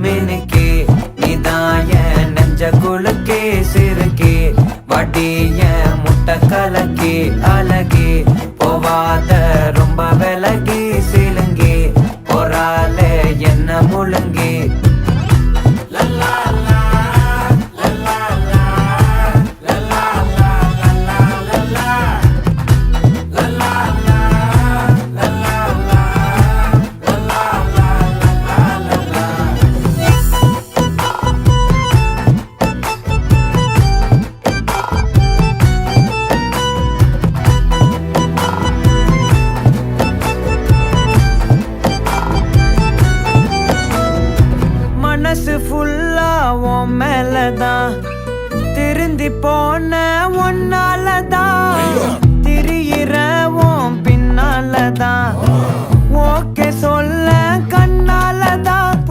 மினுக்கே நீதாய நெஞ்ச குலுக்கே சிறுக்கே வடிய முட்டை கலக்கே அழகே போவாத ரொம்ப விலகி சிலுங்கி பொறால என்ன முழுங்கி மனசு ஃபுல்லா உன் மேலதான் திருந்தி போன ஒன்னாலதான் திரியிற உன் பின்னாலதான் ஓகே சொல்ல கண்ணாலதான்